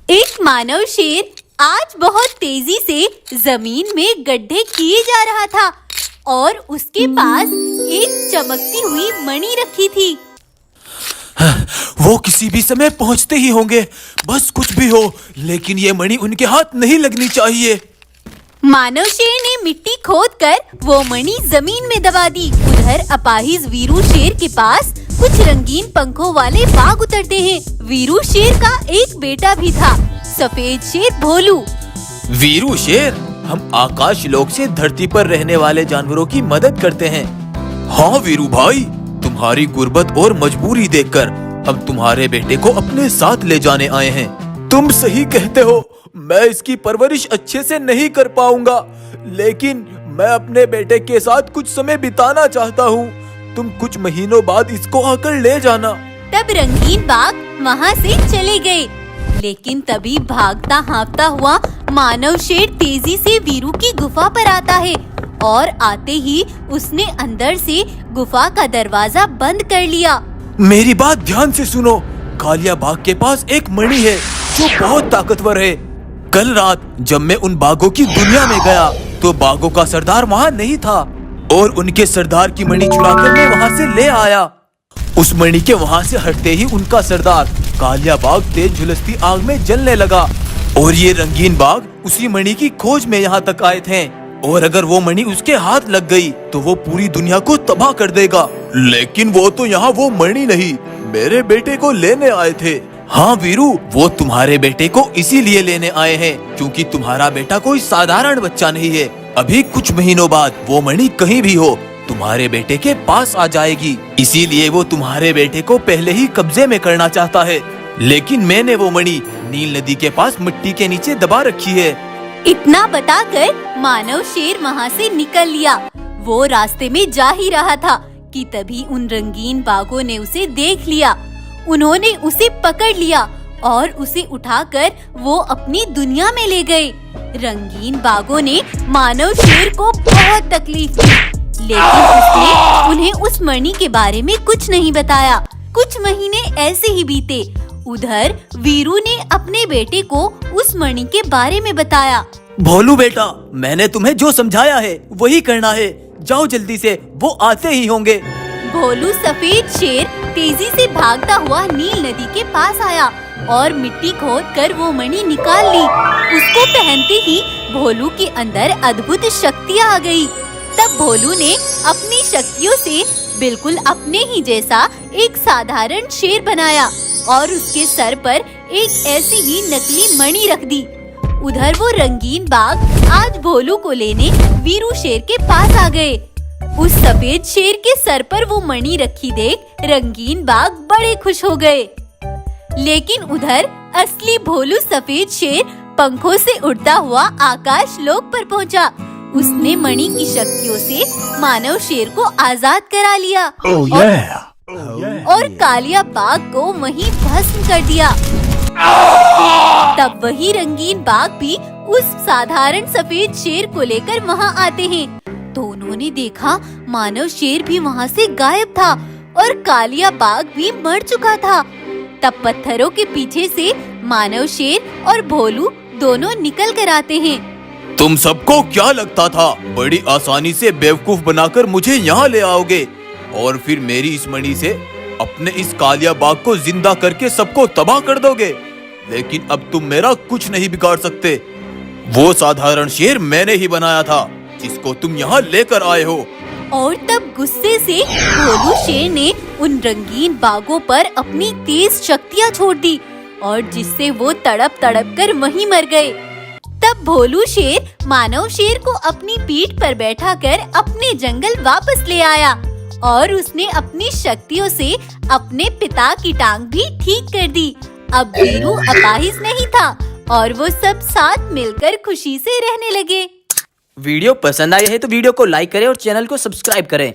एक मानव शेर आज बहुत तेजी से जमीन में गड्ढे किए जा रहा था और उसके पास एक चमकती हुई मणि रखी थी। वो किसी भी समय पहुंचते ही होंगे, बस कुछ भी हो, लेकिन ये मणि उनके हाथ नहीं लगनी चाहिए। मानव शेर ने मिट्टी खोदकर वो मणि जमीन में दबा दी। उधर अपाहिज वीरू शेर के पास कुछ रंगीन पंखों वाले बाघ उतरते हैं। वीरू शेर का एक बेटा भी था, सफेद शेर भोलू। वीरू शेर, हम आकाश लोक से धरती पर रहने वाले जानवरों की मदद करते हैं। हाँ वीरू भाई, तुम्हारी गुर्बत और मजबूरी देखकर हम तुम्हारे बेटे को अपने साथ ले जाने आए हैं। तुम सही कहते हो, मैं इसकी परवरिश अच्छे से नहीं कर पाऊंगा, लेकिन मैं अपने बेटे के साथ कुछ समय बिताना चाहता हूँ। तुम कुछ महीनों बाद इसको आकर ले जाना। तब रंगीन बाघ वहाँ से चले गए, लेकिन तभी भागता हाँफता हुआ मानव शेर तेजी से वीरू की गुफा पर आता है और आते ही उसने अंदर से गुफा का दरवाजा बंद कर लिया। मेरी बात ध्यान से सुनो, कालिया बाघ के पास एक मणि है जो बहुत ताकतवर है। कल रात जब मैं उन बाघों की दुनिया में गया तो बाघों का सरदार वहाँ नहीं था और उनके सरदार की मणि चुराकर मैं वहाँ से ले आया। उस मणि के वहाँ से हटते ही उनका सरदार कालिया बाघ तेज झुलसती आग में जलने लगा और ये रंगीन बाघ उसी मणि की खोज में यहाँ तक आए थे और अगर वो मणि उसके हाथ लग गई तो वो पूरी दुनिया को तबाह कर देगा। लेकिन वो तो यहाँ वो मणि नहीं, मेरे बेटे को लेने आए थे। हाँ वीरू, वो तुम्हारे बेटे को इसीलिए लेने आए हैं क्योंकि तुम्हारा बेटा कोई साधारण बच्चा नहीं है। अभी कुछ महीनों बाद वो मणि कहीं भी हो तुम्हारे बेटे के पास आ जाएगी, इसीलिए वो तुम्हारे बेटे को पहले ही कब्जे में करना चाहता है। लेकिन मैंने वो मणि नील नदी के पास मिट्टी के नीचे दबा रखी है। इतना बताकर मानव शेर वहाँ से निकल लिया। वो रास्ते में जा ही रहा था कि तभी उन रंगीन बाघों ने उसे देख लिया। उन्होंने उसे पकड़ लिया और उसे उठाकर वो अपनी दुनिया में ले गए। रंगीन बाघों ने मानव शेर को बहुत तकलीफ दी, लेकिन उसने उन्हें उस मणि के बारे में कुछ नहीं बताया। कुछ महीने ऐसे ही बीते। उधर वीरू ने अपने बेटे को उस मणि के बारे में बताया। भोलू बेटा, मैंने तुम्हें जो समझाया है वही करना है। जाओ जल्दी से, वो आते ही होंगे। भोलू सफेद शेर तेजी से भागता हुआ नील नदी के पास आया और मिट्टी खोदकर वो मणि निकाल ली। उसको पहनते ही भोलू के अंदर अद्भुत शक्तियाँ आ गई। तब भोलू ने अपनी शक्तियों से बिल्कुल अपने ही जैसा एक साधारण शेर बनाया और उसके सर पर एक ऐसी ही नकली मणि रख दी। उधर वो रंगीन बाघ आज भोलू को लेने वीरू शेर के पास आ गए। उस सफेद शेर के सर पर वो मणि रखी देख रंगीन बाघ बड़े खुश हो गए। लेकिन उधर असली भोलू सफेद शेर पंखों से उड़ता हुआ आकाश लोक पर पहुंचा। उसने मणि की शक्तियों से मानव शेर को आजाद करा लिया और कालिया बाघ को वहीं भस्म कर दिया। तब वही रंगीन बाघ भी उस साधारण सफेद शेर को लेकर वहाँ आते हैं। तो उन्होंने देखा मानव शेर भी वहाँ से गायब था और कालिया बाघ भी मर चुका था। तब पत्थरों के पीछे से मानव शेर और भोलू दोनों निकल कर आते हैं। तुम सबको क्या लगता था बड़ी आसानी से बेवकूफ बनाकर मुझे यहाँ ले आओगे और फिर मेरी इस मणि से अपने इस कालिया बाघ को जिंदा करके सबको तबाह कर दोगे? लेकिन अब तुम मेरा कुछ नहीं बिगाड़ सकते। वो साधारण शेर मैंने ही बनाया था जिसको तुम यहाँ लेकर आए हो। और तब गुस्से से भोलू शेर ने उन रंगीन बाघों पर अपनी तेज शक्तियाँ छोड़ दी और जिससे वो तड़प तड़प कर वहीं मर गए। तब भोलू शेर मानव शेर को अपनी पीठ पर बैठाकर अपने जंगल वापस ले आया और उसने अपनी शक्तियों से अपने पिता की टांग भी ठीक कर दी। अब वीरू अपाहिज नहीं था और वो सब साथ मिलकर खुशी से रहने लगे। वीडियो पसंद आई है तो वीडियो को लाइक करें और चैनल को सब्सक्राइब करें।